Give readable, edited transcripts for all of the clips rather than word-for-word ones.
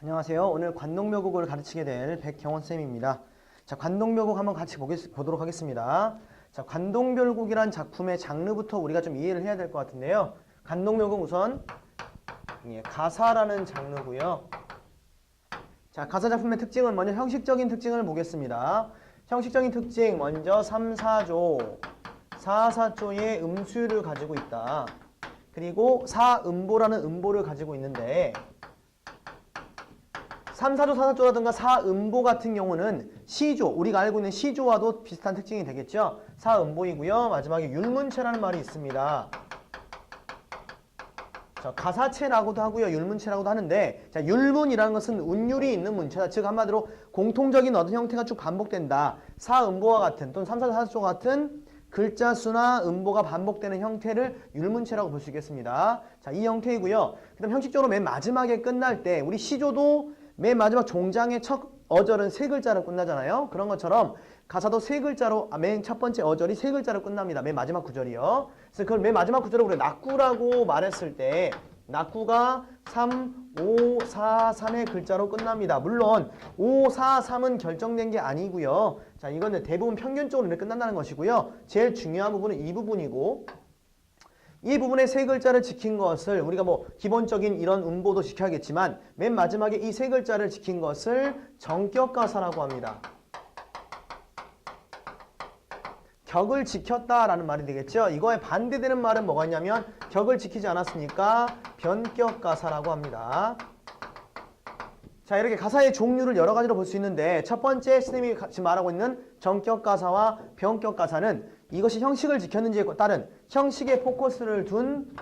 안녕하세요. 오늘 관동묘국을 가르치게 될 백경원쌤입니다. 자, 관동묘국 한번 같이 보도록 하겠습니다. 자, 관동별국이란 작품의 장르부터 우리가 좀 이해를 해야 될 것 같은데요. 관동묘국 우선 가사라는 장르고요. 자, 가사 작품의 특징은 먼저 형식적인 특징을 보겠습니다. 형식적인 특징 먼저 3, 4조, 4, 4조의 음수를 가지고 있다. 그리고 4음보라는 음보를 가지고 있는데 3, 4조, 4, 4조라든가 4음보 같은 경우는 시조, 우리가 알고 있는 시조와도 비슷한 특징이 되겠죠. 4음보이고요. 마지막에 율문체라는 말이 있습니다. 자, 가사체라고도 하고요. 율문체라고도 하는데 자, 율문이라는 것은 운율이 있는 문체다. 즉 한마디로 공통적인 어떤 형태가 쭉 반복된다. 4음보와 같은 또는 3, 4, 4조 같은 글자 수나 음보가 반복되는 형태를 율문체라고 볼 수 있겠습니다. 자, 이 형태이고요. 그 다음 형식적으로 맨 마지막에 끝날 때 우리 시조도 맨 마지막 종장의 첫 어절은 세 글자로 끝나잖아요. 그런 것처럼 가사도 세 글자로 맨 첫 번째 어절이 세 글자로 끝납니다. 맨 마지막 구절이요. 그래서 그걸 맨 마지막 구절을 우리가 낙구라고 말했을 때 낙구가 3, 5, 4, 3의 글자로 끝납니다. 물론 5, 4, 3은 결정된 게 아니고요. 자, 이거는 대부분 평균적으로 이렇게 끝난다는 것이고요. 제일 중요한 부분은 이 부분이고 이 부분의 세 글자를 지킨 것을 우리가 뭐 기본적인 이런 음보도 지켜야겠지만 맨 마지막에 이 세 글자를 지킨 것을 정격가사라고 합니다. 격을 지켰다라는 말이 되겠죠. 이거에 반대되는 말은 뭐가 있냐면 격을 지키지 않았으니까 변격가사라고 합니다. 자, 이렇게 가사의 종류를 여러 가지로 볼 수 있는데 첫 번째 선생님이 지금 말하고 있는 정격가사와 변격가사는 이것이 형식을 지켰는지에 따른 형식의 포커스를 둔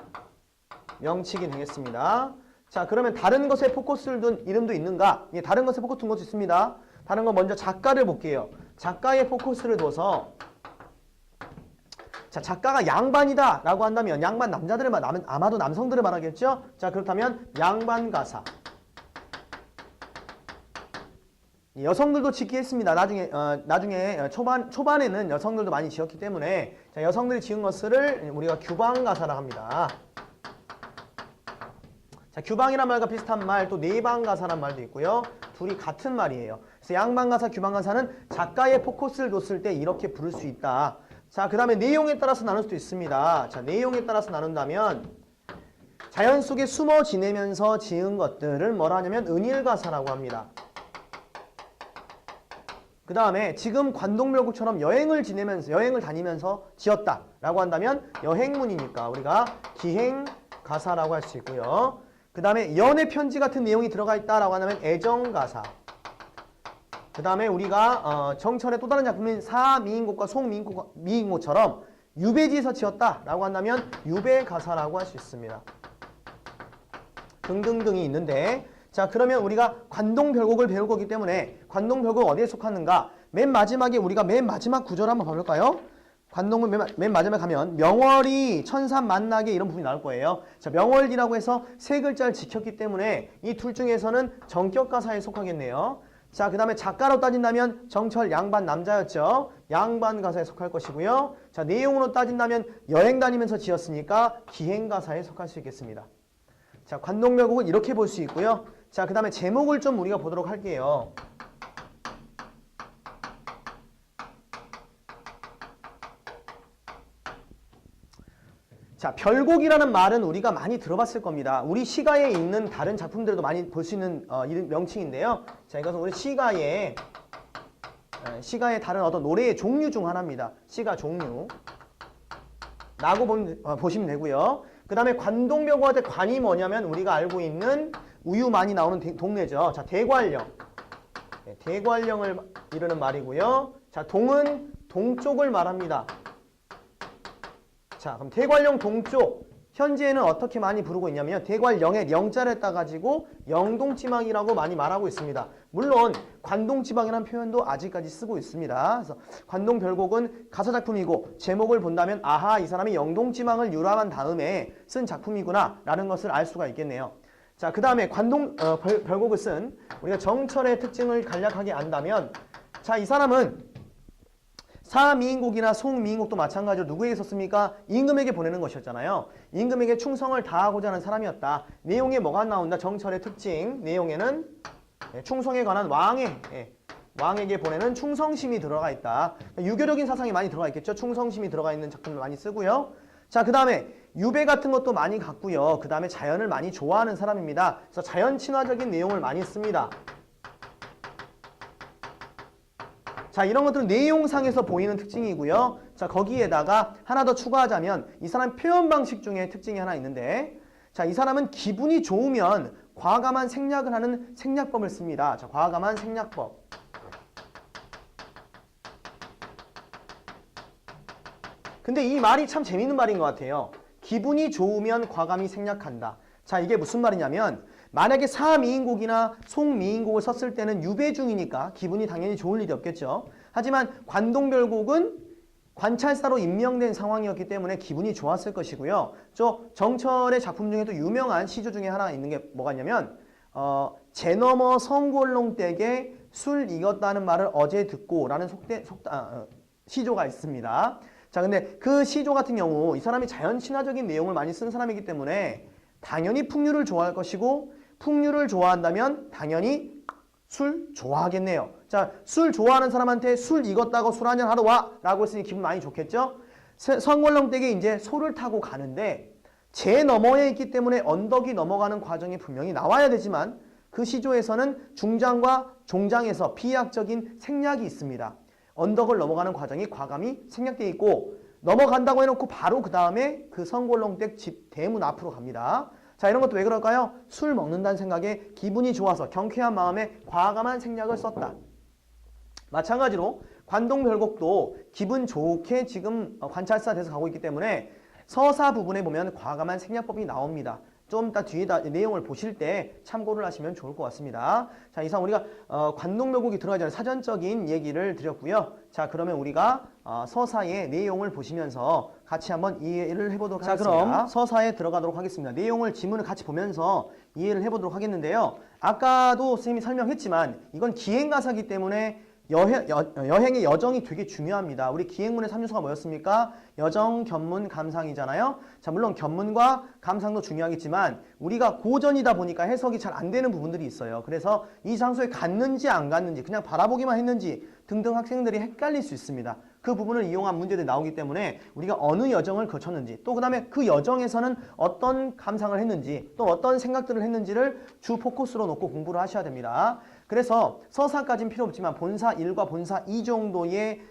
명칭이 되겠습니다. 자, 그러면 다른 것에 포커스를 둔 이름도 있는가? 예, 다른 것에 포커스 둔 것도 있습니다. 다른 건 먼저 작가를 볼게요. 작가의 포커스를 둬서 자, 작가가 양반이다 라고 한다면 양반 남자들을 아마도 남성들을 말하겠죠? 자, 그렇다면 양반가사. 여성들도 짓기 했습니다. 나중에 초반에는 여성들도 많이 지었기 때문에 자, 여성들이 지은 것을 우리가 규방가사라 합니다. 자, 규방이란 말과 비슷한 말 또 내방가사란 말도 있고요. 둘이 같은 말이에요. 그래서 양반가사, 규방가사는 작가의 포커스를 뒀을 때 이렇게 부를 수 있다. 자, 그 다음에 내용에 따라서 나눌 수도 있습니다. 자, 내용에 따라서 나눈다면 자연 속에 숨어 지내면서 지은 것들을 뭐라 하냐면 은일가사라고 합니다. 그 다음에 지금 관동묘국처럼 여행을 다니면서 지었다라고 한다면 여행문이니까 우리가 기행가사라고 할 수 있고요. 그 다음에 연애 편지 같은 내용이 들어가 있다라고 한다면 애정가사. 그 다음에 우리가 정철의 또 다른 작품인 사미인곡과 송미인곡처럼 유배지에서 지었다라고 한다면 유배가사라고 할 수 있습니다. 등등등이 있는데 자, 그러면 우리가 관동별곡을 배울 거기 때문에 관동별곡 어디에 속하는가? 맨 마지막에 우리가 맨 마지막 구절 한번 볼까요? 관동은 맨 마지막에 가면 명월이 천삼 만나게 이런 부분이 나올 거예요. 자, 명월이라고 해서 세 글자를 지켰기 때문에 이 둘 중에서는 정격가사에 속하겠네요. 자, 그 다음에 작가로 따진다면 정철 양반 남자였죠. 양반가사에 속할 것이고요. 자, 내용으로 따진다면 여행 다니면서 지었으니까 기행가사에 속할 수 있겠습니다. 자, 관동별곡은 이렇게 볼 수 있고요. 자, 그 다음에 제목을 좀 우리가 보도록 할게요. 자, 별곡이라는 말은 우리가 많이 들어봤을 겁니다. 우리 시가에 있는 다른 작품들도 많이 볼 수 있는 명칭인데요. 자, 이것은 우리 시가의 다른 어떤 노래의 종류 중 하나입니다. 시가 종류 라고 보시면 되고요. 그 다음에 관동별곡의 관이 뭐냐면 우리가 알고 있는 우유 많이 나오는 동네죠. 자, 대관령. 네, 대관령을 이르는 말이고요. 자, 동은 동쪽을 말합니다. 자, 그럼 대관령 동쪽. 현재는 어떻게 많이 부르고 있냐면 대관령에 영자를 따가지고 영동지방이라고 많이 말하고 있습니다. 물론 관동지방이라는 표현도 아직까지 쓰고 있습니다. 그래서 관동별곡은 가사작품이고 제목을 본다면 아하, 이 사람이 영동지방을 유람한 다음에 쓴 작품이구나 라는 것을 알 수가 있겠네요. 자, 그 다음에 별곡을 쓴 우리가 정철의 특징을 간략하게 안다면 자, 이 사람은 사미인곡이나 송미인곡도 마찬가지로 누구에게 썼습니까? 임금에게 보내는 것이었잖아요. 임금에게 충성을 다하고자 하는 사람이었다. 내용에 뭐가 나온다? 정철의 특징. 내용에는 충성에 관한 왕에게 보내는 충성심이 들어가 있다. 유교적인 사상이 많이 들어가 있겠죠. 충성심이 들어가 있는 작품을 많이 쓰고요. 자, 그 다음에 유배 같은 것도 많이 갖고요. 그 다음에 자연을 많이 좋아하는 사람입니다. 그래서 자연 친화적인 내용을 많이 씁니다. 자, 이런 것들은 내용상에서 보이는 특징이고요. 자, 거기에다가 하나 더 추가하자면 이 사람 표현 방식 중에 특징이 하나 있는데, 자, 이 사람은 기분이 좋으면 과감한 생략을 하는 생략법을 씁니다. 자, 과감한 생략법. 근데 이 말이 참 재밌는 말인 것 같아요. 기분이 좋으면 과감히 생략한다. 자, 이게 무슨 말이냐면 만약에 사미인곡이나 송미인곡을 썼을 때는 유배 중이니까 기분이 당연히 좋을 일이 없겠죠. 하지만 관동별곡은 관찰사로 임명된 상황이었기 때문에 기분이 좋았을 것이고요. 저 정철의 작품 중에도 유명한 시조 중에 하나 있는 게 뭐가 있냐면 제 너머 성골롱댁에 술 익었다는 말을 어제 듣고 라는 시조가 있습니다. 자, 근데 그 시조 같은 경우 이 사람이 자연 친화적인 내용을 많이 쓴 사람이기 때문에 당연히 풍류를 좋아할 것이고 풍류를 좋아한다면 당연히 술 좋아하겠네요. 자, 술 좋아하는 사람한테 술 익었다고 술 한잔 하러 와 라고 했으니 기분 많이 좋겠죠? 성골롱댁에 이제 소를 타고 가는데 제 너머에 있기 때문에 언덕이 넘어가는 과정이 분명히 나와야 되지만 그 시조에서는 중장과 종장에서 비약적인 생략이 있습니다. 언덕을 넘어가는 과정이 과감히 생략되어 있고 넘어간다고 해놓고 바로 그 다음에 그 성골롱댁 집 대문 앞으로 갑니다. 자, 이런 것도 왜 그럴까요? 술 먹는다는 생각에 기분이 좋아서 경쾌한 마음에 과감한 생략을 썼다. 마찬가지로 관동별곡도 기분 좋게 지금 관찰사 돼서 가고 있기 때문에 서사 부분에 보면 과감한 생략법이 나옵니다. 좀 이따 뒤에다 내용을 보실 때 참고를 하시면 좋을 것 같습니다. 자, 이상 우리가 관동별곡이 들어가기 전에 사전적인 얘기를 드렸고요. 자, 그러면 우리가 서사의 내용을 보시면서 같이 한번 이해를 해보도록 하겠습니다. 자, 그럼 서사에 들어가도록 하겠습니다. 내용을 지문을 같이 보면서 이해를 해보도록 하겠는데요. 아까도 선생님이 설명했지만 이건 기행가사이기 때문에 여행의 여정이 되게 중요합니다. 우리 기행문의 3요소가 뭐였습니까? 여정, 견문, 감상이잖아요. 자, 물론 견문과 감상도 중요하겠지만 우리가 고전이다 보니까 해석이 잘 안 되는 부분들이 있어요. 그래서 이 장소에 갔는지 안 갔는지 그냥 바라보기만 했는지 등등 학생들이 헷갈릴 수 있습니다. 그 부분을 이용한 문제들이 나오기 때문에 우리가 어느 여정을 거쳤는지 또 그 다음에 그 여정에서는 어떤 감상을 했는지 또 어떤 생각들을 했는지를 주 포커스로 놓고 공부를 하셔야 됩니다. 그래서 서사까지는 필요 없지만 본사 1과 본사 2 정도의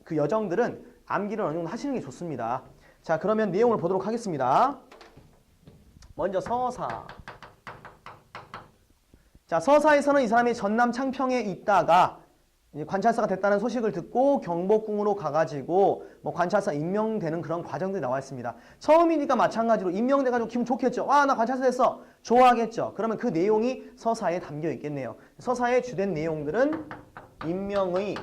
그 여정들은 암기를 어느 정도 하시는 게 좋습니다. 자, 그러면 내용을 보도록 하겠습니다. 먼저 서사. 자, 서사에서는 이 사람이 전남 창평에 있다가 관찰사가 됐다는 소식을 듣고 경복궁으로 가가지고 뭐 관찰사 임명되는 그런 과정들이 나와 있습니다. 처음이니까 마찬가지로 임명돼가지고 기분 좋겠죠. 와, 나 관찰사 됐어. 좋아하겠죠. 그러면 그 내용이 서사에 담겨 있겠네요. 서사의 주된 내용들은 임명의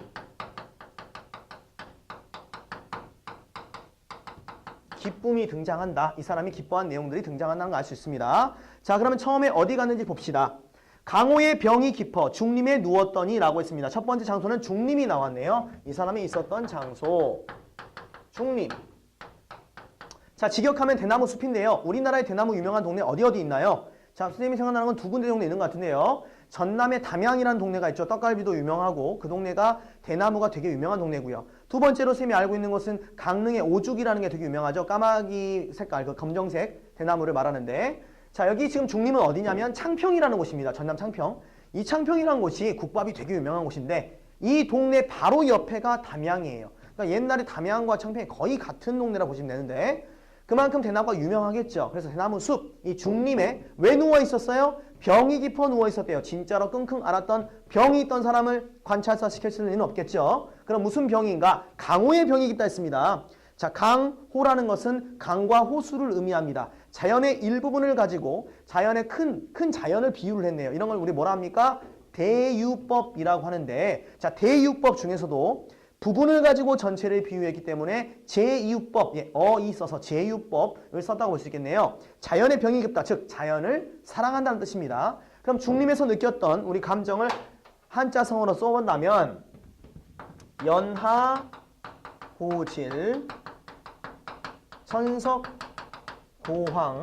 기쁨이 등장한다. 이 사람이 기뻐한 내용들이 등장한다는 걸 알 수 있습니다. 자, 그러면 처음에 어디 갔는지 봅시다. 강호의 병이 깊어 중림에 누웠더니 라고 했습니다. 첫 번째 장소는 중림이 나왔네요. 이 사람이 있었던 장소 중림. 자, 직역하면 대나무 숲인데요. 우리나라의 대나무 유명한 동네 어디 있나요? 자, 선생님이 생각나는 건 두 군데 정도 있는 것 같은데요. 전남의 담양이라는 동네가 있죠. 떡갈비도 유명하고 그 동네가 대나무가 되게 유명한 동네고요. 두 번째로 선생님이 알고 있는 것은 강릉의 오죽이라는 게 되게 유명하죠. 까마귀 색깔, 그 검정색 대나무를 말하는데, 자, 여기 지금 중림은 어디냐면 창평이라는 곳입니다. 전남 창평. 이 창평이라는 곳이 국밥이 되게 유명한 곳인데 이 동네 바로 옆에가 담양이에요. 그러니까 옛날에 담양과 창평이 거의 같은 동네라 보시면 되는데 그만큼 대나무가 유명하겠죠. 그래서 대나무 숲, 이 중림에 왜 누워 있었어요? 병이 깊어 누워 있었대요. 진짜로 끙끙 앓았던 병이 있던 사람을 관찰사 시켰을 리는 없겠죠. 그럼 무슨 병인가? 강호의 병이 깊다 했습니다. 자, 강호라는 것은 강과 호수를 의미합니다. 자연의 일부분을 가지고 자연의 큰 자연을 비유를 했네요. 이런 걸 우리 뭐라 합니까? 대유법이라고 하는데, 자, 대유법 중에서도 부분을 가지고 전체를 비유했기 때문에 제유법, 어이 써서 제유법을 썼다고 볼 수 있겠네요. 자연의 병이 깊다, 즉 자연을 사랑한다는 뜻입니다. 그럼 중림에서 느꼈던 우리 감정을 한자성어로 써본다면 연하, 호질, 천석, 고황,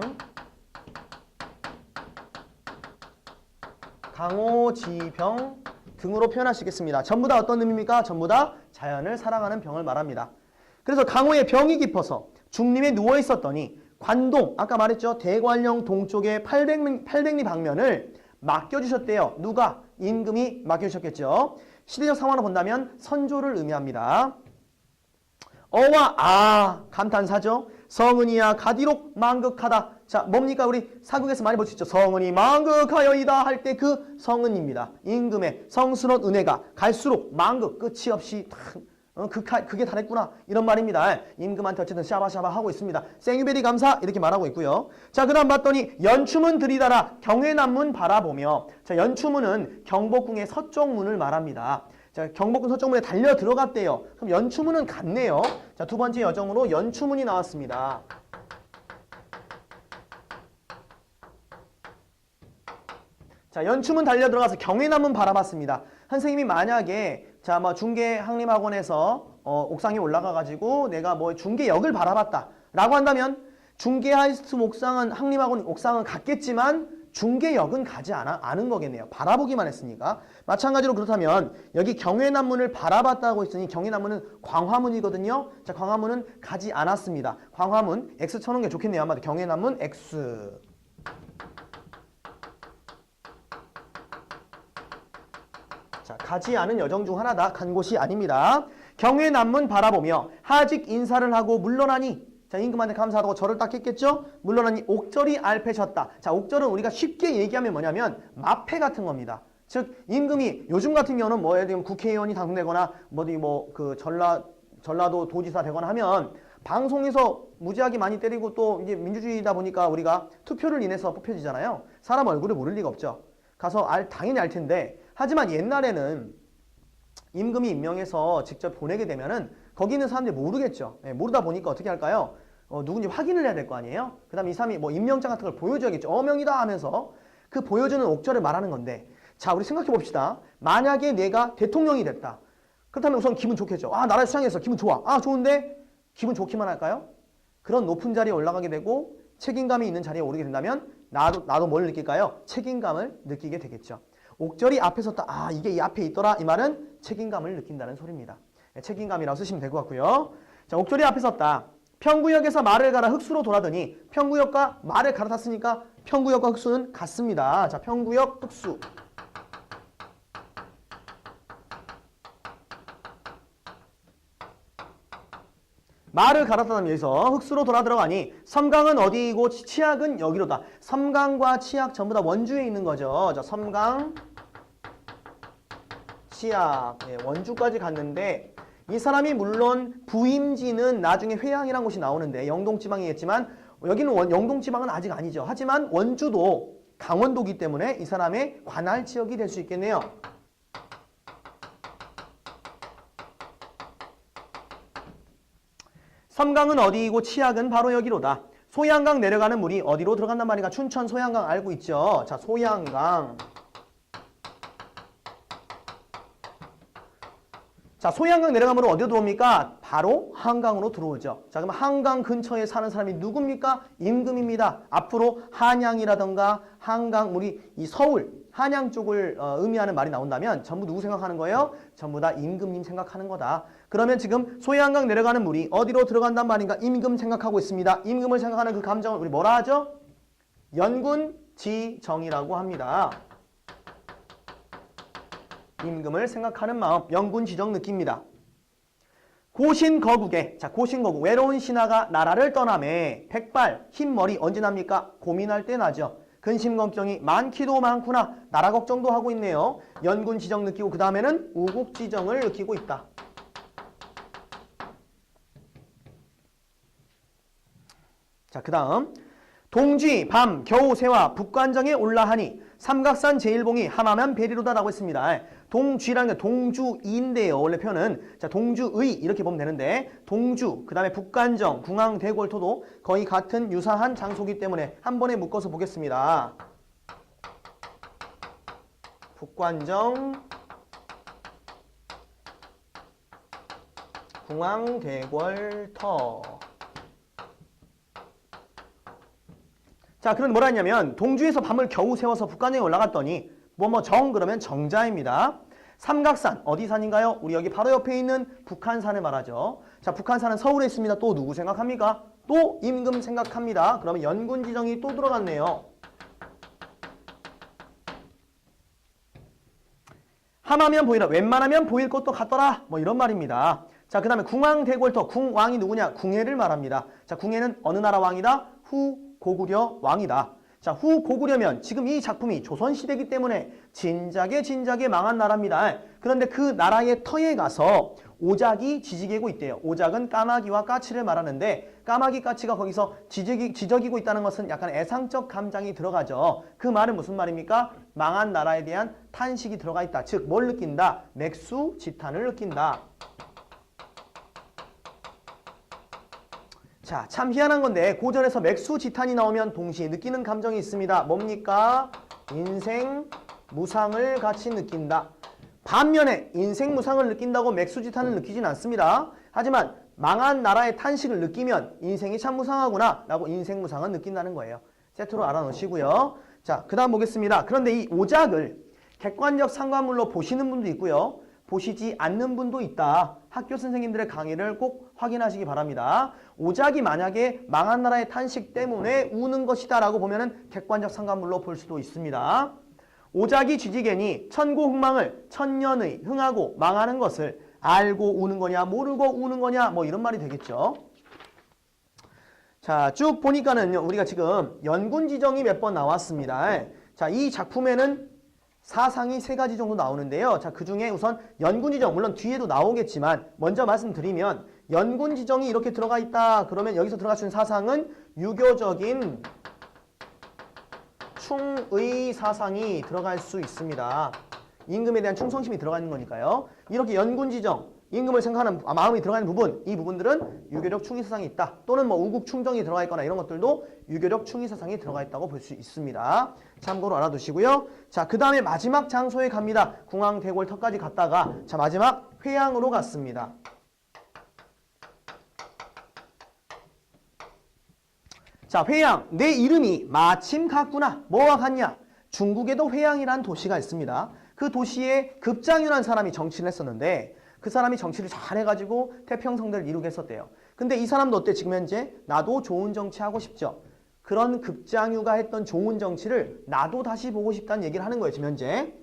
강호지병 등으로 표현할 수 있겠습니다. 전부 다 어떤 의미입니까? 전부 다 자연을 사랑하는 병을 말합니다. 그래서 강호의 병이 깊어서 중림에 누워 있었더니 관동, 아까 말했죠. 대관령 동쪽의 800리 방면을 맡겨주셨대요. 누가? 임금이 맡겨주셨겠죠. 시대적 상황을 본다면 선조를 의미합니다. 어와 아 감탄사죠. 성은이야 가디록 만극하다. 자, 뭡니까? 우리 사극에서 많이 볼 수 있죠. 성은이 만극하여이다 할 때 그 성은입니다. 임금의 성스러운 은혜가 갈수록 만극 끝이 없이 그게 다랬구나 이런 말입니다. 임금한테 어쨌든 샤바샤바 하고 있습니다. 생유베리 감사 이렇게 말하고 있고요. 자, 그 다음 봤더니 연추문 들이다라 경회남문 바라보며. 자, 연추문은 경복궁의 서쪽 문을 말합니다. 자, 경복궁 서쪽문에 달려 들어갔대요. 그럼 연추문은 갔네요. 자, 두 번째 여정으로 연추문이 나왔습니다. 자, 연추문 달려 들어가서 경회남문 바라봤습니다. 선생님이 만약에 자, 뭐 중계 항림학원에서 옥상에 올라가가지고 내가 뭐 중계역을 바라봤다 라고 한다면 중계 하이스트 옥상은 항림학원 옥상은 갔겠지만 중계역은 가지 않은 거겠네요. 바라보기만 했으니까. 마찬가지로 그렇다면 여기 경회남문을 바라봤다고 했으니 경회남문은 광화문이거든요. 자, 광화문은 가지 않았습니다. 광화문 X 쳐놓은 게 좋겠네요. 아마도 경회남문 X. 자, 가지 않은 여정 중 하나다. 간 곳이 아닙니다. 경회남문 바라보며 하직 인사를 하고 물러나니. 자, 임금한테 감사하다고 절을 딱 했겠죠? 물러나니 옥절이 알패셨다. 자, 옥절은 우리가 쉽게 얘기하면 뭐냐면 마패 같은 겁니다. 즉 임금이 요즘 같은 경우는 뭐 예를 들면 국회의원이 당선되거나 그 전라도 도지사 되거나 하면 방송에서 무지하게 많이 때리고 또 이게 민주주의다 보니까 우리가 투표를 인해서 뽑혀지잖아요. 사람 얼굴을 모를 리가 없죠. 가서 당연히 알 텐데 하지만 옛날에는 임금이 임명해서 직접 보내게 되면은 거기 있는 사람들이 모르겠죠. 모르다 보니까 어떻게 할까요? 누군지 확인을 해야 될 거 아니에요? 그 다음에 이 사람이 뭐 임명장 같은 걸 보여줘야겠죠. 어명이다 하면서 그 보여주는 옥절을 말하는 건데 자, 우리 생각해 봅시다. 만약에 내가 대통령이 됐다. 그렇다면 우선 기분 좋겠죠. 아, 나라를 수장했어. 기분 좋아. 아, 좋은데 기분 좋기만 할까요? 그런 높은 자리에 올라가게 되고 책임감이 있는 자리에 오르게 된다면 나도 뭘 느낄까요? 책임감을 느끼게 되겠죠. 옥절이 앞에 섰다. 아, 이게 이 앞에 있더라. 이 말은 책임감을 느낀다는 소리입니다. 책임감이라고 쓰시면 될 것 같고요. 자, 옥절이 앞에 섰다. 평구역에서 말을 갈아 흑수로 돌아더니 평구역과 말을 갈아탔으니까 평구역과 흑수는 같습니다. 자, 평구역, 흑수. 말을 갈아타면 여기서 흑수로 돌아 들어가니 섬강은 어디이고 치악은 여기로다. 섬강과 치악 전부 다 원주에 있는 거죠. 자, 섬강, 치악, 원주까지 갔는데 이 사람이 물론 부임지는 나중에 회양이라는 곳이 나오는데 영동지방이겠지만 여기는 영동지방은 아직 아니죠. 하지만 원주도 강원도기 때문에 이 사람의 관할 지역이 될 수 있겠네요. 섬강은 어디이고 치악은 바로 여기로다. 소양강 내려가는 물이 어디로 들어간단 말인가? 춘천 소양강 알고 있죠? 자, 소양강. 자, 소양강 내려가면 어디로 들어옵니까? 바로 한강으로 들어오죠. 자, 그럼 한강 근처에 사는 사람이 누굽니까? 임금입니다. 앞으로 한양이라던가 한강, 우리 이 서울, 한양 쪽을 의미하는 말이 나온다면 전부 누구 생각하는 거예요? 전부 다 임금님 생각하는 거다. 그러면 지금 소양강 내려가는 물이 어디로 들어간단 말인가? 임금 생각하고 있습니다. 임금을 생각하는 그 감정을 우리 뭐라 하죠? 연군지정이라고 합니다. 임금을 생각하는 마음, 연군지정 느낍니다. 고신거국에, 자, 고신거국, 외로운 신하가 나라를 떠나매 백발, 흰머리 언제 납니까? 고민할 때 나죠. 근심 걱정이 많기도 많구나. 나라 걱정도 하고 있네요. 연군지정 느끼고 그 다음에는 우국지정을 느끼고 있다. 자, 그 다음 동쥐, 밤, 겨우 새와 북관정에 올라하니 삼각산 제일봉이 함하면 베리로다라고 했습니다. 동쥐라는 게 동주인데요. 원래 표현은 자, 동주의 이렇게 보면 되는데 동주, 그 다음에 북관정, 궁항, 대골토도 거의 같은 유사한 장소이기 때문에 한 번에 묶어서 보겠습니다. 북관정, 궁항, 대골터. 자, 그런데 뭐라 했냐면 동주에서 밤을 겨우 새워서 북관정에 올라갔더니 정 그러면 정자입니다. 삼각산 어디 산인가요? 우리 여기 바로 옆에 있는 북한산을 말하죠. 자, 북한산은 서울에 있습니다. 또 누구 생각합니까? 또 임금 생각합니다. 그러면 연군지정이 또 들어갔네요. 함하면 보이라. 웬만하면 보일 것도 같더라. 뭐 이런 말입니다. 자, 그 다음에 궁왕대골터. 궁왕이 누구냐? 궁예를 말합니다. 자, 궁예는 어느 나라 왕이다? 후고구려 왕이다. 자, 후고구려면 지금 이 작품이 조선시대이기 때문에 진작에 망한 나라입니다. 그런데 그 나라의 터에 가서 오작이 지지개고 있대요. 오작은 까마귀와 까치를 말하는데 까마귀, 까치가 거기서 지저귀고 있다는 것은 약간 애상적 감정이 들어가죠. 그 말은 무슨 말입니까? 망한 나라에 대한 탄식이 들어가 있다. 즉, 뭘 느낀다? 맥수지탄을 느낀다. 자, 참 희한한 건데 고전에서 맥수지탄이 나오면 동시에 느끼는 감정이 있습니다. 뭡니까? 인생 무상을 같이 느낀다. 반면에 인생 무상을 느낀다고 맥수지탄을 느끼진 않습니다. 하지만 망한 나라의 탄식을 느끼면 인생이 참 무상하구나 라고 인생 무상은 느낀다는 거예요. 세트로 알아놓으시고요. 자, 그 다음 보겠습니다. 그런데 이 오작을 객관적 상관물로 보시는 분도 있고요. 보시지 않는 분도 있다. 학교 선생님들의 강의를 꼭 확인하시기 바랍니다. 오작이 만약에 망한 나라의 탄식 때문에 우는 것이다 라고 보면은 객관적 상관물로 볼 수도 있습니다. 오작이 쥐지개니 천고흥망을 천년의 흥하고 망하는 것을 알고 우는 거냐 모르고 우는 거냐 뭐 이런 말이 되겠죠. 자, 쭉 보니까는 우리가 지금 연군지정이 몇 번 나왔습니다. 자, 이 작품에는 사상이 세 가지 정도 나오는데요. 자, 그 중에 우선 연군지정, 물론 뒤에도 나오겠지만 먼저 말씀드리면 연군지정이 이렇게 들어가 있다. 그러면 여기서 들어갈 수 있는 사상은 유교적인 충의 사상이 들어갈 수 있습니다. 임금에 대한 충성심이 들어가 있는 거니까요. 이렇게 연군지정, 임금을 생각하는 마음이 들어가 있는 부분, 이 부분들은 유교적 충의 사상이 있다. 또는 뭐 우국 충정이 들어가 있거나 이런 것들도 유교적 충의 사상이 들어가 있다고 볼 수 있습니다. 참고로 알아두시고요. 자, 그 다음에 마지막 장소에 갑니다. 궁왕대골터까지 갔다가 자, 마지막 회양으로 갔습니다. 자, 회양. 내 이름이 마침 같구나. 뭐와 같냐? 중국에도 회양이라는 도시가 있습니다. 그 도시에 급장유라는 사람이 정치를 했었는데 그 사람이 정치를 잘해가지고 태평성대를 이루게 했었대요. 근데 이 사람도 어때? 지금 현재 나도 좋은 정치하고 싶죠. 그런 급장유가 했던 좋은 정치를 나도 다시 보고 싶다는 얘기를 하는 거예요. 지금 현재.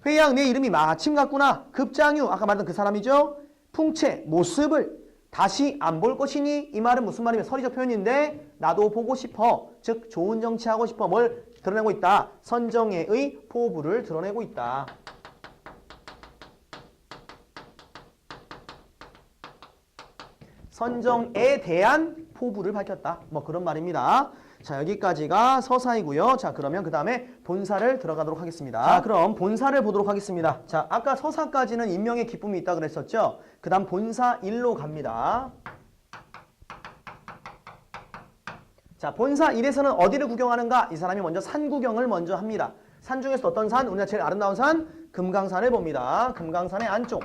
회양 내 이름이 마침 같구나. 급장유 아까 말했던 그 사람이죠. 풍채 모습을 다시 안 볼 것이니 이 말은 무슨 말이면 서리적 표현인데 나도 보고 싶어. 즉 좋은 정치하고 싶어. 뭘 드러내고 있다? 선정의 포부를 드러내고 있다. 선정에 대한 포부를 밝혔다. 뭐 그런 말입니다. 자, 여기까지가 서사이고요. 자, 그러면 그 다음에 본사를 들어가도록 하겠습니다. 자, 그럼 본사를 보도록 하겠습니다. 자, 아까 서사까지는 인명의 기쁨이 있다 그랬었죠? 그 다음 본사 1로 갑니다. 자, 본사 1에서는 어디를 구경하는가? 이 사람이 먼저 산 구경을 먼저 합니다. 산 중에서 어떤 산? 우리가 제일 아름다운 산? 금강산을 봅니다. 금강산의 안쪽,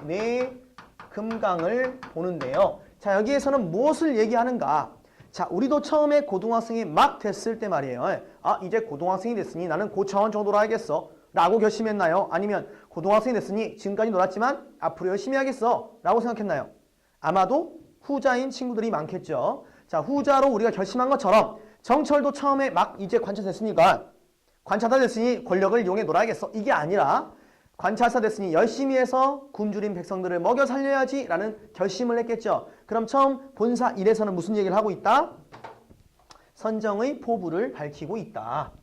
금강을 보는데요. 자, 여기에서는 무엇을 얘기하는가? 자, 우리도 처음에 고등학생이 막 됐을 때 말이에요. 아, 이제 고등학생이 됐으니 나는 고차원 정도로 알겠어. 라고 결심했나요? 아니면 고등학생이 됐으니 지금까지 놀았지만 앞으로 열심히 하겠어. 라고 생각했나요? 아마도 후자인 친구들이 많겠죠. 자, 후자로 우리가 결심한 것처럼 정철도 처음에 막 이제 관찰사 됐으니까 관찰사 됐으니 권력을 이용해 놀아야겠어. 이게 아니라 관찰사 됐으니 열심히 해서 굶주린 백성들을 먹여 살려야지 라는 결심을 했겠죠. 그럼 처음 본사 1에서는 무슨 얘기를 하고 있다? 선정의 포부를 밝히고 있다.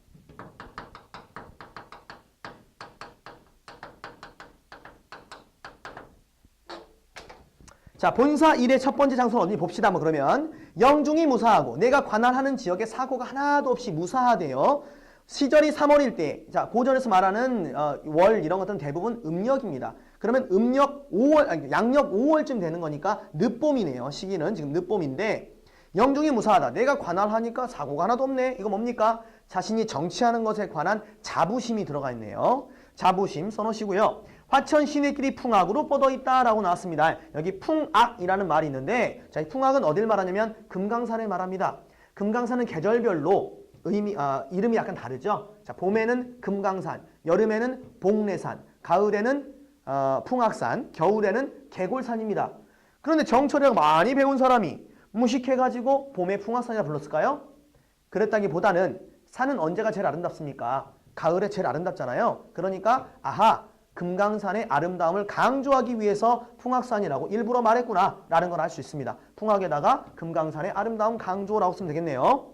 자, 본사 1의 첫 번째 장소는 어디 봅시다. 뭐 그러면 영중이 무사하고 내가 관할하는 지역에 사고가 하나도 없이 무사하대요. 시절이 3월일 때, 자, 고전에서 말하는 월 이런 것들은 대부분 음력입니다. 그러면 음력 5월, 아니, 양력 5월쯤 되는 거니까 늦봄이네요. 시기는 지금 늦봄인데 영중이 무사하다. 내가 관할하니까 사고가 하나도 없네. 이거 뭡니까? 자신이 정치하는 것에 관한 자부심이 들어가 있네요. 자부심 써놓으시고요. 화천 시내길이 풍악으로 뻗어있다라고 나왔습니다. 여기 풍악이라는 말이 있는데 자, 이 풍악은 어딜 말하냐면 금강산을 말합니다. 금강산은 계절별로 이름이 약간 다르죠. 자, 봄에는 금강산, 여름에는 복례산, 가을에는 풍악산, 겨울에는 개골산입니다. 그런데 정철이가 많이 배운 사람이 무식해가지고 봄에 풍악산이라 불렀을까요? 그랬다기보다는 산은 언제가 제일 아름답습니까? 가을에 제일 아름답잖아요. 그러니까 금강산의 아름다움을 강조하기 위해서 풍악산이라고 일부러 말했구나 라는 걸 알 수 있습니다. 풍악에다가 금강산의 아름다움 강조라고 쓰면 되겠네요.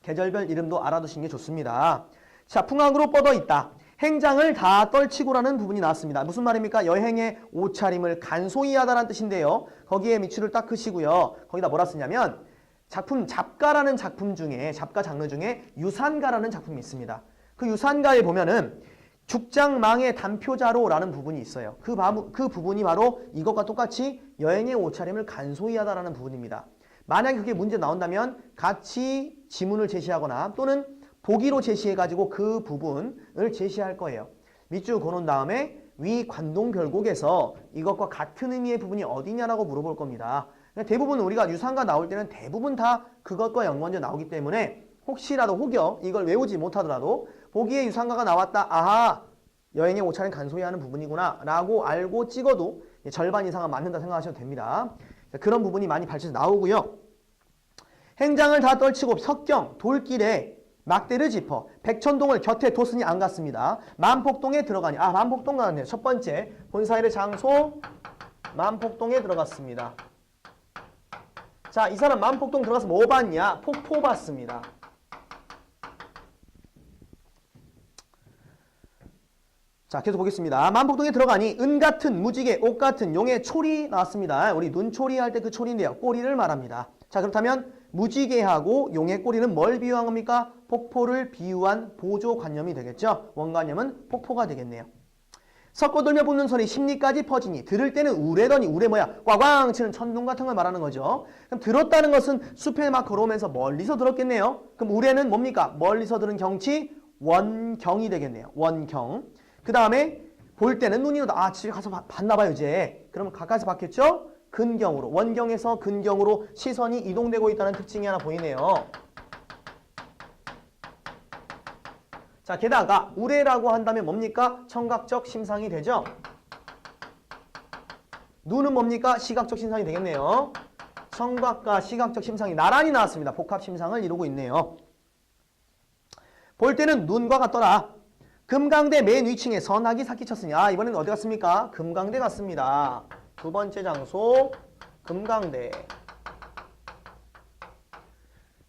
계절별 이름도 알아두시는 게 좋습니다. 자, 풍악으로 뻗어 있다. 행장을 다 떨치고라는 부분이 나왔습니다. 무슨 말입니까? 여행의 옷차림을 간소히 하다라는 뜻인데요. 거기에 밑줄을 딱 그시고요. 거기다 뭐라 쓰냐면 잡가라는 작품 중에 잡가 장르 중에 유산가라는 작품이 있습니다. 그 유산가에 보면은 죽장망의 단표자로라는 부분이 있어요. 그 부분이 바로 이것과 똑같이 여행의 옷차림을 간소히 하다라는 부분입니다. 만약에 그게 문제 나온다면 같이 지문을 제시하거나 또는 보기로 제시해가지고 그 부분을 제시할 거예요. 밑줄 그어놓은 다음에 위 관동별곡에서 이것과 같은 의미의 부분이 어디냐라고 물어볼 겁니다. 대부분 우리가 유산가 나올 때는 대부분 다 그것과 연관져 나오기 때문에 혹시라도 혹여 이걸 외우지 못하더라도 보기에 유산가가 나왔다. 여행의 옷차림 간소히 하는 부분이구나 라고 알고 찍어도 절반 이상은 맞는다 생각하셔도 됩니다. 그런 부분이 많이 발전해서 나오고요. 행장을 다 떨치고 석경, 돌길에 막대를 짚어 백천동을 곁에 뒀으니 안 갔습니다. 만폭동에 들어가니 만폭동 가네요. 첫 번째 본사일의 장소 만폭동에 들어갔습니다. 자, 이 사람 만폭동 들어가서 뭐 봤냐? 폭포 봤습니다. 자, 계속 보겠습니다. 만폭동에 들어가니 은 같은 무지개, 옥 같은 용의 촐이 나왔습니다. 우리 눈초리 할 때 그 촐인데요. 꼬리를 말합니다. 자, 그렇다면 무지개하고 용의 꼬리는 뭘 비유한 겁니까? 폭포를 비유한 보조관념이 되겠죠. 원관념은 폭포가 되겠네요. 섞어돌며 붙는 소리 심리까지 퍼지니 들을 때는 우레더니 우레 뭐야? 꽝꽝 치는 천둥 같은 걸 말하는 거죠. 그럼 들었다는 것은 숲에 막 걸어오면서 멀리서 들었겠네요. 그럼 우레는 뭡니까? 멀리서 들은 경치 원경이 되겠네요. 원경. 그 다음에 볼 때는 눈이 오다. 집에 가서 봤나 봐요 이제. 그러면 가까이서 봤겠죠? 근경으로. 원경에서 근경으로 시선이 이동되고 있다는 특징이 하나 보이네요. 자, 게다가 우레라고 한다면 뭡니까? 청각적 심상이 되죠? 눈은 뭡니까? 시각적 심상이 되겠네요. 청각과 시각적 심상이 나란히 나왔습니다. 복합 심상을 이루고 있네요. 볼 때는 눈과 같더라. 금강대 맨 위층에 선악이 사기쳤으니 이번에는 어디 갔습니까? 금강대 갔습니다. 두 번째 장소 금강대.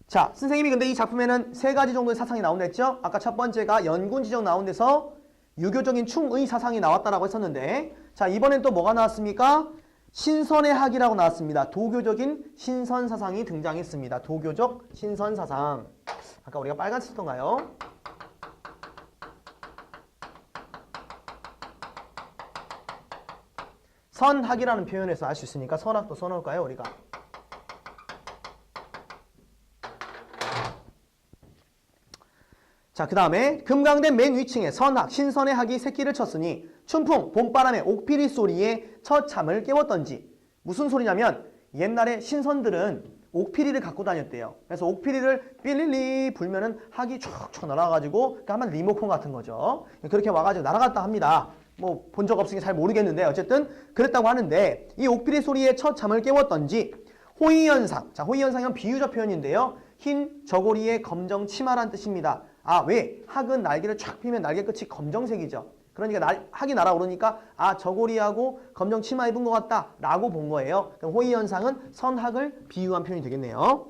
자, 선생님이 근데 이 작품에는 세 가지 정도의 사상이 나온다 했죠? 아까 첫 번째가 연군지정 나온 데서 유교적인 충의 사상이 나왔다라고 했었는데, 자, 이번엔 또 뭐가 나왔습니까? 신선의 학이라고 나왔습니다. 도교적인 신선사상이 등장했습니다. 도교적 신선사상. 아까 우리가 빨간 썼던가요? 선학이라는 표현에서 알 수 있으니까 선학도 써놓을까요, 우리가? 자, 그 다음에 금강대 맨 위층에 선학, 신선의 학이 새끼를 쳤으니 춘풍, 봄바람에 옥피리 소리에 처참을 깨웠던지. 무슨 소리냐면 옛날에 신선들은 옥피리를 갖고 다녔대요. 그래서 옥피리를 삐리리 불면은 학이 촉촉 날아가지고 한번 리모컨 같은 거죠. 그렇게 와가지고 날아갔다 합니다. 뭐 본 적 없으니 잘 모르겠는데 어쨌든 그랬다고 하는데 이 옥피리 소리에 처참을 깨웠던지 호의현상. 자, 호의현상은 비유적 표현인데요. 흰 저고리에 검정 치마란 뜻입니다. 왜? 학은 날개를 쫙 펴면 날개 끝이 검정색이죠. 그러니까 학이 날아오르니까 저고리하고 검정 치마 입은 것 같다 라고 본 거예요. 호의현상은 선학을 비유한 표현이 되겠네요.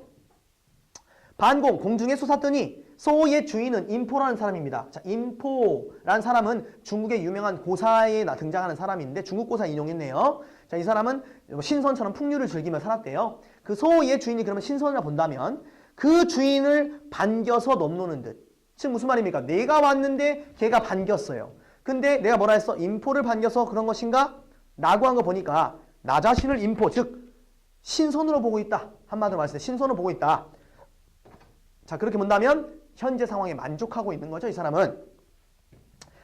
반공, 공중에 솟았더니 소의 주인은 인포라는 사람입니다. 자, 인포라는 사람은 중국의 유명한 고사에 등장하는 사람인데 중국 고사 인용했네요. 자, 이 사람은 신선처럼 풍류를 즐기며 살았대요. 그 소의 주인이 그러면 신선이라 본다면 그 주인을 반겨서 넘노는 듯. 즉 무슨 말입니까? 내가 왔는데 걔가 반겼어요. 근데 내가 뭐라 했어? 인포를 반겨서 그런 것인가? 라고 한 거 보니까 나 자신을 인포, 즉 신선으로 보고 있다. 한마디로 말했을 때 신선으로 보고 있다. 자, 그렇게 본다면 현재 상황에 만족하고 있는 거죠, 이 사람은.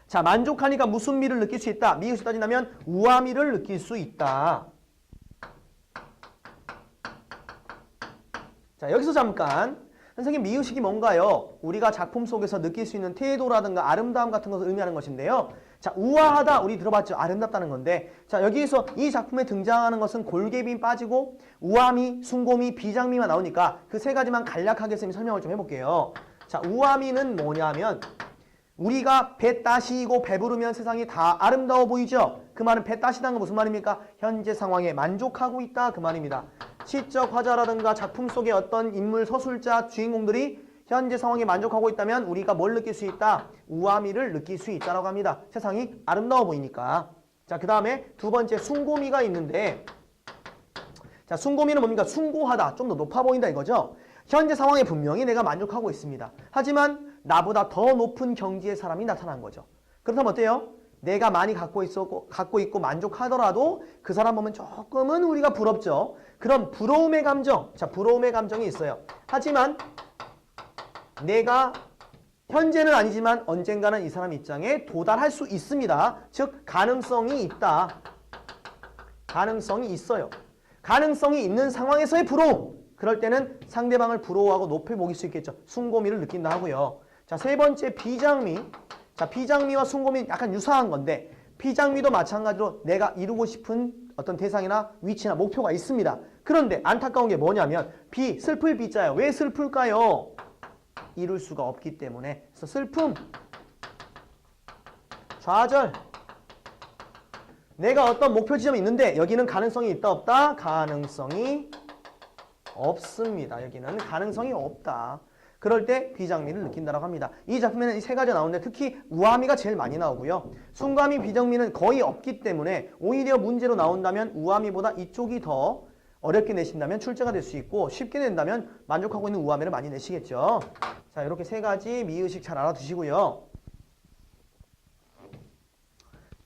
자, 만족하니까 무슨 미를 느낄 수 있다? 미에서 따진다면 우아미를 느낄 수 있다. 자, 여기서 잠깐 선생님 미의식이 뭔가요? 우리가 작품 속에서 느낄 수 있는 태도라든가 아름다움 같은 것을 의미하는 것인데요. 자, 우아하다 우리 들어봤죠? 아름답다는 건데 자 여기에서 이 작품에 등장하는 것은 골개비 빠지고 우아미, 숭고미, 비장미만 나오니까 그 세 가지만 간략하게 선생님이 설명을 좀 해볼게요. 자, 우아미는 뭐냐면 우리가 배 따시고 배부르면 세상이 다 아름다워 보이죠? 그 말은 배 따시다는 건 무슨 말입니까? 현재 상황에 만족하고 있다 그 말입니다. 시적 화자라든가 작품 속의 어떤 인물, 서술자, 주인공들이 현재 상황에 만족하고 있다면 우리가 뭘 느낄 수 있다? 우아미를 느낄 수 있다라고 합니다. 세상이 아름다워 보이니까. 자, 그 다음에 두 번째 숭고미가 있는데 자, 숭고미는 뭡니까? 숭고하다. 좀 더 높아 보인다 이거죠? 현재 상황에 분명히 내가 만족하고 있습니다. 하지만 나보다 더 높은 경지의 사람이 나타난 거죠. 그렇다면 어때요? 내가 많이 갖고 있고 만족하더라도 그 사람 보면 조금은 우리가 부럽죠. 그럼 부러움의 감정, 자 부러움의 감정이 있어요. 하지만 내가 현재는 아니지만 언젠가는 이 사람 입장에 도달할 수 있습니다. 즉 가능성이 있다. 가능성이 있어요. 가능성이 있는 상황에서의 부러움. 그럴 때는 상대방을 부러워하고 높이 먹일 수 있겠죠. 숭고미를 느낀다 하고요. 자, 세 번째 비장미. 자, 비장미와 숭고미 약간 유사한 건데 비장미도 마찬가지로 내가 이루고 싶은 어떤 대상이나 위치나 목표가 있습니다. 그런데 안타까운 게 뭐냐면 비, 슬플 비자예요. 왜 슬플까요? 이룰 수가 없기 때문에. 그래서 슬픔, 좌절. 내가 어떤 목표 지점이 있는데 여기는 가능성이 있다 없다? 가능성이 없습니다. 여기는 가능성이 없다. 그럴 때 비장미를 느낀다라고 합니다. 이 작품에는 이 세 가지가 나오는데 특히 우아미가 제일 많이 나오고요. 숭고미, 비장미는 거의 없기 때문에 오히려 문제로 나온다면 우아미보다 이쪽이 더 어렵게 내신다면 출제가 될 수 있고 쉽게 낸다면 만족하고 있는 우아미를 많이 내시겠죠. 자, 이렇게 세 가지 미의식 잘 알아두시고요.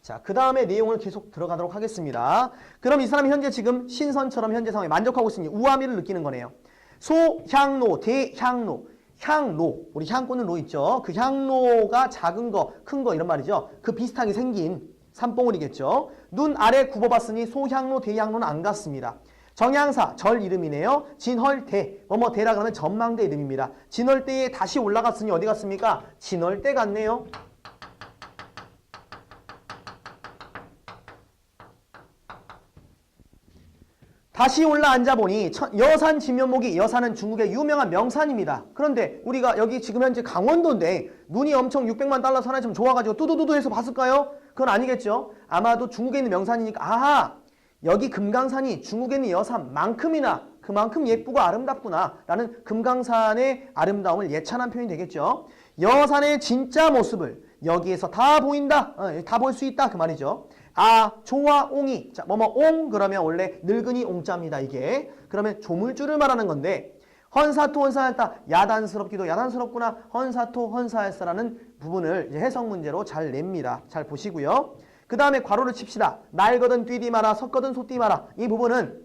자, 그 다음에 내용을 계속 들어가도록 하겠습니다. 그럼 이 사람이 현재 지금 신선처럼 현재 상황에 만족하고 있으니 우아미를 느끼는 거네요. 소향로, 대향로, 향로, 우리 향 꽂는 로 있죠. 그 향로가 작은 거, 큰 거 이런 말이죠. 그 비슷하게 생긴 산봉우리겠죠. 눈 아래 굽어봤으니 소향로, 대향로는 안 같습니다. 정향사, 절 이름이네요. 진헐대, 뭐뭐대라 그러면 전망대 이름입니다. 진헐대에 다시 올라갔으니 어디 갔습니까? 진헐대 갔네요. 다시 올라앉아 보니 여산 진면목이, 여산은 중국의 유명한 명산입니다. 그런데 우리가 여기 지금 현재 강원도인데 눈이 엄청 600만 달러 산에 좀 좋아가지고 뚜두두두 해서 봤을까요? 그건 아니겠죠. 아마도 중국에 있는 명산이니까 아하! 여기 금강산이 중국에 있는 여산만큼이나 그만큼 예쁘고 아름답구나 라는 금강산의 아름다움을 예찬한 표현이 되겠죠. 여산의 진짜 모습을 여기에서 다 보인다, 다 볼 수 있다 그 말이죠. 아, 조와 옹이. 자, 뭐뭐 옹 그러면 원래 늙은이 옹자입니다. 이게. 그러면 조물주를 말하는 건데 헌사토 헌사했다. 야단스럽기도 야단스럽구나. 헌사토 헌사했어라는 부분을 이제 해석 문제로 잘 냅니다. 잘 보시고요. 그 다음에 괄호를 칩시다. 날거든 뛰디 마라, 섰거든 소띠 마라. 이 부분은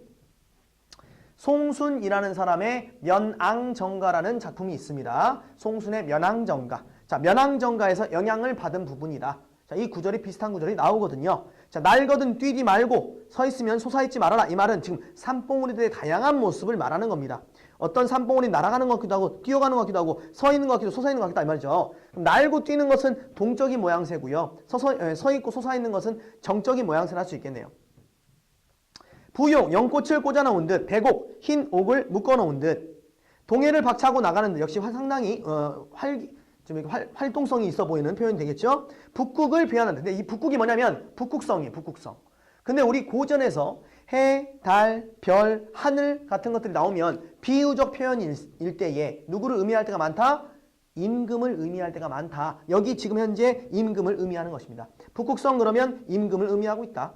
송순이라는 사람의 면앙정가라는 작품이 있습니다. 송순의 면앙정가. 자, 면앙정가에서 영향을 받은 부분이다. 자, 이 구절이 비슷한 구절이 나오거든요. 자, 날거든 뛰지 말고 서 있으면 솟아있지 말아라. 이 말은 지금 산봉우리들의 다양한 모습을 말하는 겁니다. 어떤 산봉우리 날아가는 것 같기도 하고 뛰어가는 것 같기도 하고 서 있는 것 같기도 솟아 있는 것 같기도 하고 이 말이죠. 날고 뛰는 것은 동적인 모양새고요. 서 있고 솟아 있는 것은 정적인 모양새를 할 수 있겠네요. 부용, 연꽃을 꽂아놓은 듯, 백옥, 흰 옥을 묶어놓은 듯, 동해를 박차고 나가는 듯. 역시 상당히 좀 활동성이 있어 보이는 표현이 되겠죠. 북극을 비하는. 근데 이 북극이 뭐냐면 북극성이에요. 북극성. 근데 우리 고전에서 해, 달, 별, 하늘 같은 것들이 나오면 비유적 표현일 때에 누구를 의미할 때가 많다? 임금을 의미할 때가 많다. 여기 지금 현재 임금을 의미하는 것입니다. 북극성 그러면 임금을 의미하고 있다.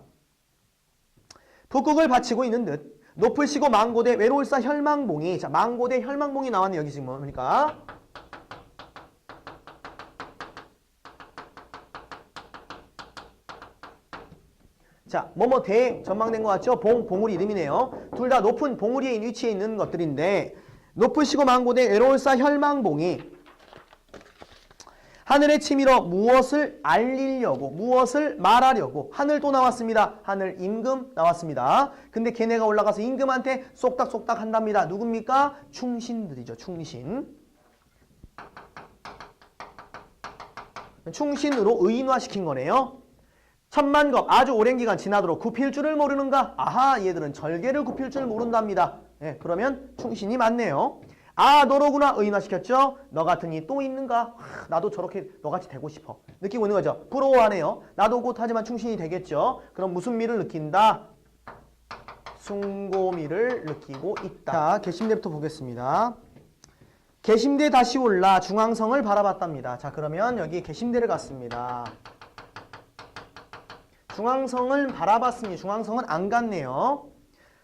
북극을 바치고 있는 듯. 높을 시고 망고대 외로울사 혈망봉이. 자, 망고대 혈망봉이 나왔네요. 여기 지금 뭡니까? 자, 뭐뭐 대 전망된 것 같죠? 봉우리 이름이네요. 둘 다 높은 봉우리에 위치해 있는 것들인데 높으시고 망고대 외로울사 혈망봉이 하늘에 치밀어 무엇을 알리려고, 무엇을 말하려고. 하늘 또 나왔습니다. 하늘 임금 나왔습니다. 근데 걔네가 올라가서 임금한테 쏙닥쏙닥 한답니다. 누굽니까? 충신들이죠. 충신. 충신으로 의인화시킨 거네요. 천만겁 아주 오랜 기간 지나도록 굽힐 줄을 모르는가? 아하, 얘들은 절개를 굽힐 줄 모른답니다. 예, 그러면 충신이 맞네요. 아, 너로구나. 의인화시켰죠? 너 같은 이 또 있는가? 나도 저렇게 너같이 되고 싶어. 느끼고 있는 거죠. 부러워하네요. 나도 곧 하지만 충신이 되겠죠. 그럼 무슨 미를 느낀다? 숭고미를 느끼고 있다. 자, 개심대부터 보겠습니다. 개심대 다시 올라 중앙성을 바라봤답니다. 자, 그러면 여기 개심대를 갔습니다. 중앙성을 바라봤으니 중앙성은 안 갔네요.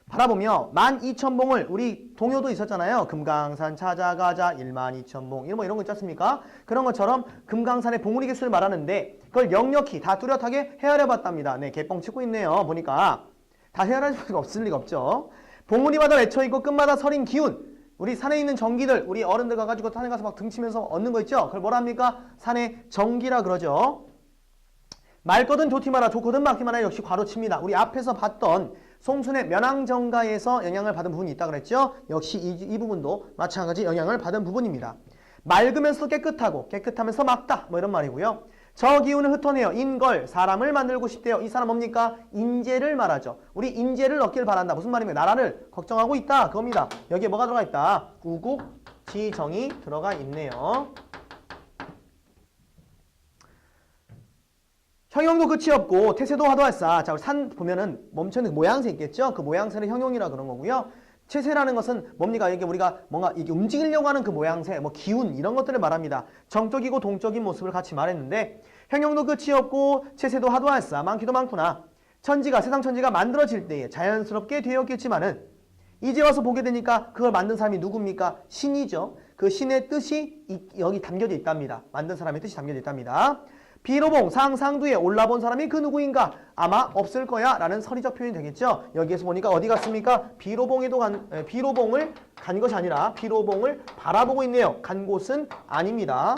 바라보며 12,000봉을, 우리 동요도 있었잖아요. 금강산 찾아가자 12,000봉 이런 거 있지 않습니까? 그런 것처럼 금강산의 봉우리 개수를 말하는데 그걸 역력히 다 뚜렷하게 헤아려 봤답니다. 네, 개뻥 치고 있네요. 보니까 다 헤아릴 수가 없을 리가 없죠. 봉우리마다 맺혀있고 끝마다 서린 기운, 우리 산에 있는 전기들, 우리 어른들 가가지고 산에 가서 막 등치면서 얻는 거 있죠? 그걸 뭐라 합니까? 산의 전기라 그러죠. 맑거든 좋지 마라, 좋거든 막지 마라 역시 괄호칩니다. 우리 앞에서 봤던 송순의 면왕정가에서 영향을 받은 부분이 있다 그랬죠? 역시 이 부분도 마찬가지 영향을 받은 부분입니다. 맑으면서 깨끗하고 깨끗하면서 맑다 뭐 이런 말이고요. 저 기운을 흩어내어 인걸, 사람을 만들고 싶대요. 이 사람 뭡니까? 인재를 말하죠. 우리 인재를 얻길 바란다. 무슨 말이면 나라를 걱정하고 있다 그겁니다. 여기에 뭐가 들어가 있다? 우국지정이 들어가 있네요. 형용도 끝이 없고 태세도 화도할사. 자, 우리 산 보면은 멈춰있는 모양새 있겠죠? 그 모양새를 형용이라 그런 거고요. 채세라는 것은 뭡니까? 이게 우리가 뭔가 이게 움직이려고 하는 그 모양새, 뭐 기운 이런 것들을 말합니다. 정적이고 동적인 모습을 같이 말했는데 형용도 끝이 없고 채세도 화도할사. 많기도 많구나. 천지가 세상 천지가 만들어질 때에 자연스럽게 되었겠지만은 이제 와서 보게 되니까 그걸 만든 사람이 누굽니까? 신이죠. 그 신의 뜻이 여기 담겨져 있답니다. 만든 사람의 뜻이 담겨져 있답니다. 비로봉 상상두에 올라본 사람이 그 누구인가? 아마 없을 거야 라는 서리적 표현이 되겠죠. 여기에서 보니까 어디 갔습니까? 비로봉을 간 것이 아니라 비로봉을 바라보고 있네요. 간 곳은 아닙니다.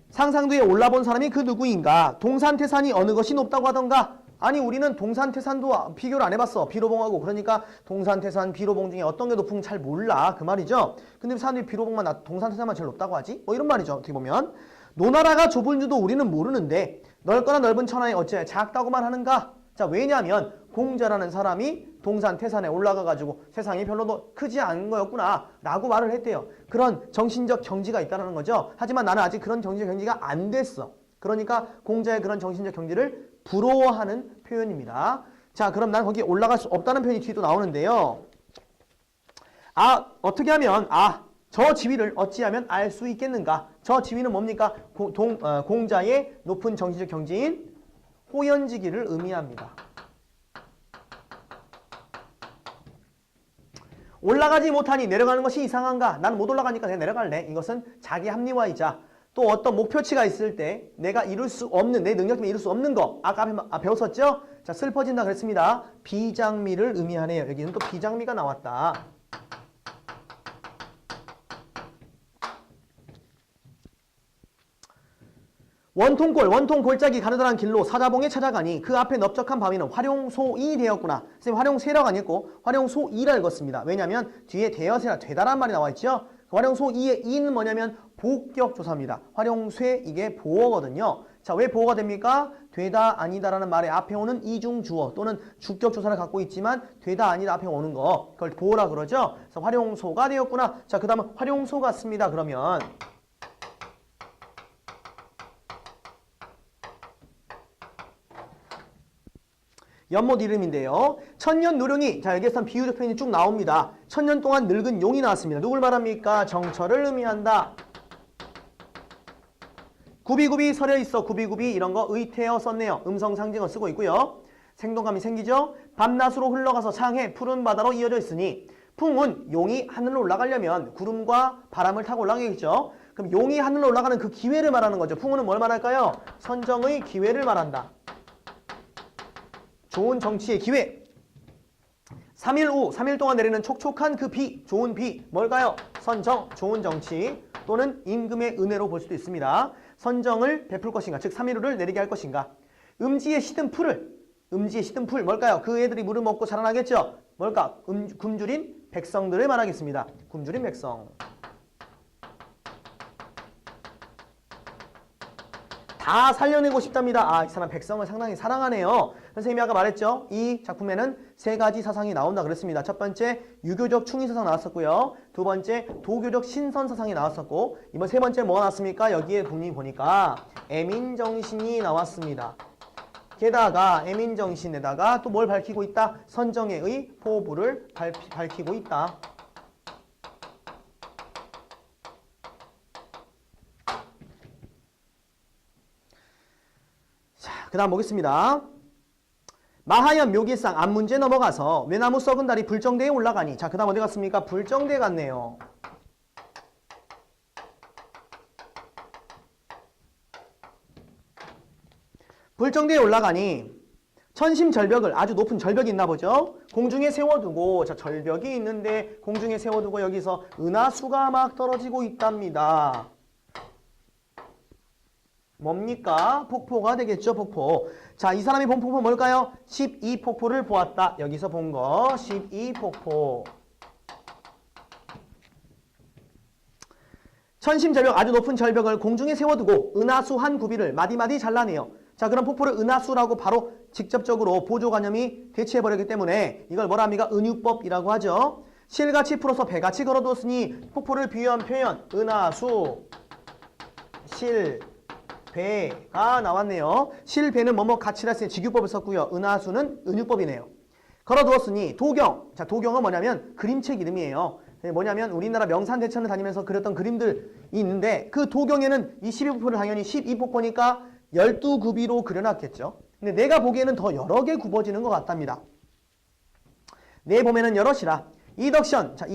상상두에 올라본 사람이 그 누구인가? 동산태산이 어느 것이 높다고 하던가? 아니 우리는 동산태산도 비교를 안 해봤어. 비로봉하고. 그러니까 동산태산, 비로봉 중에 어떤 게 높은지 잘 몰라. 그 말이죠. 근데 사람들이 비로봉만, 동산태산만 제일 높다고 하지? 뭐 이런 말이죠. 어떻게 보면. 노나라가 좁은 줄도 우리는 모르는데 넓거나 넓은 천하에 어째 작다고만 하는가? 자, 왜냐하면 공자라는 사람이 동산태산에 올라가가지고 세상이 별로 크지 않은 거였구나 라고 말을 했대요. 그런 정신적 경지가 있다는 거죠. 하지만 나는 아직 그런 정신적 경지가 안 됐어. 그러니까 공자의 그런 정신적 경지를 부러워하는 표현입니다. 자, 그럼 난 거기 올라갈 수 없다는 표현이 뒤에도 나오는데요. 아, 어떻게 하면 저 지위를 어찌하면 알 수 있겠는가? 저 지위는 뭡니까? 공자의 높은 정신적 경지인 호연지기를 의미합니다. 올라가지 못하니 내려가는 것이 이상한가? 나는 못 올라가니까 내가 내려갈래. 이것은 자기 합리화이자 또 어떤 목표치가 있을 때 내가 이룰 수 없는, 내 능력 때문에 이룰 수 없는 거. 아까 배웠었죠? 자, 슬퍼진다 그랬습니다. 비장미를 의미하네요. 여기는 또 비장미가 나왔다. 원통골, 원통 골짜기 가느다란 길로 사자봉에 찾아가니 그 앞에 넓적한 바위는 활용소이 되었구나. 선생님 활용세라고 안 읽고 활용소이라 읽었습니다. 왜냐하면 뒤에 되어세라 되다란 말이 나와 있죠. 활용소이의 이는 뭐냐면 복격조사입니다. 활용쇠 이게 보어거든요. 자, 왜 보어가 됩니까? 되다 아니다라는 말에 앞에 오는 이중주어 또는 주격조사를 갖고 있지만 되다 아니다 앞에 오는 거 그걸 보어라 그러죠. 그래서 활용소가 되었구나. 자, 그 다음은 활용소 같습니다. 그러면 연못 이름인데요. 천년 노령이, 자 여기에선 비유적 표현이 쭉 나옵니다. 천년 동안 늙은 용이 나왔습니다. 누굴 말합니까? 정철을 의미한다. 구비구비 서려 있어. 구비구비 이런 거 의태어 썼네요. 음성 상징어 쓰고 있고요. 생동감이 생기죠. 밤낮으로 흘러가서 창해 푸른 바다로 이어져 있으니 풍은 용이 하늘로 올라가려면 구름과 바람을 타고 올라가겠죠. 그럼 용이 하늘로 올라가는 그 기회를 말하는 거죠. 풍우는 뭘 말할까요? 선정의 기회를 말한다. 좋은 정치의 기회. 3일 후, 3일 동안 내리는 촉촉한 그 비, 좋은 비, 뭘까요? 선정, 좋은 정치 또는 임금의 은혜로 볼 수도 있습니다. 선정을 베풀 것인가, 즉 3일 후를 내리게 할 것인가. 음지에 시든 풀, 뭘까요? 그 애들이 물을 먹고 자라나겠죠? 뭘까? 굶주린 백성들을 말하겠습니다. 굶주린 백성. 다 살려내고 싶답니다. 아, 이 사람 백성을 상당히 사랑하네요. 선생님이 아까 말했죠. 이 작품에는 세 가지 사상이 나온다 그랬습니다. 첫 번째, 유교적 충의사상 나왔었고요. 두 번째, 도교적 신선사상이 나왔었고, 이번 세 번째 뭐가 나왔습니까? 여기에 분이 보니까 애민정신이 나왔습니다. 게다가 애민정신에다가 또 뭘 밝히고 있다? 선정의 포부를 밝히고 있다. 그 다음 보겠습니다. 마하연 묘기상 앞문제 넘어가서 외나무 썩은 달이 불정대에 올라가니. 자, 그 다음 어디 갔습니까? 불정대 갔네요. 불정대에 올라가니 천심절벽을, 아주 높은 절벽이 있나 보죠. 공중에 세워두고, 자, 절벽이 있는데 공중에 세워두고 여기서 은하수가 막 떨어지고 있답니다. 뭡니까? 폭포가 되겠죠, 폭포. 자, 이 사람이 본 폭포 뭘까요? 12폭포를 보았다. 여기서 본 거 12폭포. 천심절벽, 아주 높은 절벽을 공중에 세워두고 은하수 한 구비를 마디마디 잘라내요. 자, 그럼 폭포를 은하수라고 바로 직접적으로 보조관념이 대체해버렸기 때문에 이걸 뭐라 합니까? 은유법이라고 하죠. 실같이 풀어서 배같이 걸어두었으니 폭포를 비유한 표현 은하수, 실, 배가 나왔네요. 실배는 뭐뭐 같이라 했으니 직유법을 썼고요. 은하수는 은유법이네요. 걸어두었으니 도경. 자, 도경은 뭐냐면 그림책 이름이에요. 뭐냐면 우리나라 명산대천을 다니면서 그렸던 그림들이 있는데 그 도경에는 이 12폭포를 당연히 12폭포니까 12구비로 그려놨겠죠. 근데 내가 보기에는 더 여러 개 굽어지는 것 같답니다. 내 봄에는 여럿이라. 이덕션, 자,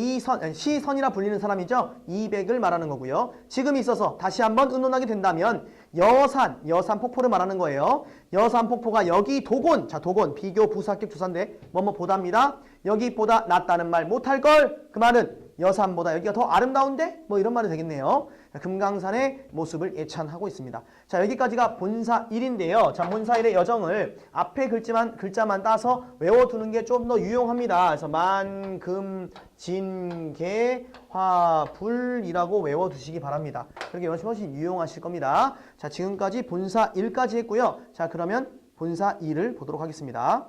시선이라 불리는 사람이죠. 이백을 말하는 거고요. 지금 있어서 다시 한번 의논하게 된다면 여산 폭포를 말하는 거예요. 여산 폭포가 여기 도곤, 자, 도곤 비교 부사격 주사인데 뭐뭐 보답니다. 여기보다 낫다는 말 못할 걸. 그 말은 여산보다 여기가 더 아름다운데? 뭐 이런 말이 되겠네요. 자, 금강산의 모습을 예찬하고 있습니다. 자, 여기까지가 본사 1인데요. 자, 본사 1의 여정을 앞에 글자만 따서 외워두는 게 좀 더 유용합니다. 그래서 만, 금, 진, 개, 화, 불이라고 외워두시기 바랍니다. 그렇게 연습하시면 훨씬 유용하실 겁니다. 자, 지금까지 본사 1까지 했고요. 자, 그러면 본사 2를 보도록 하겠습니다.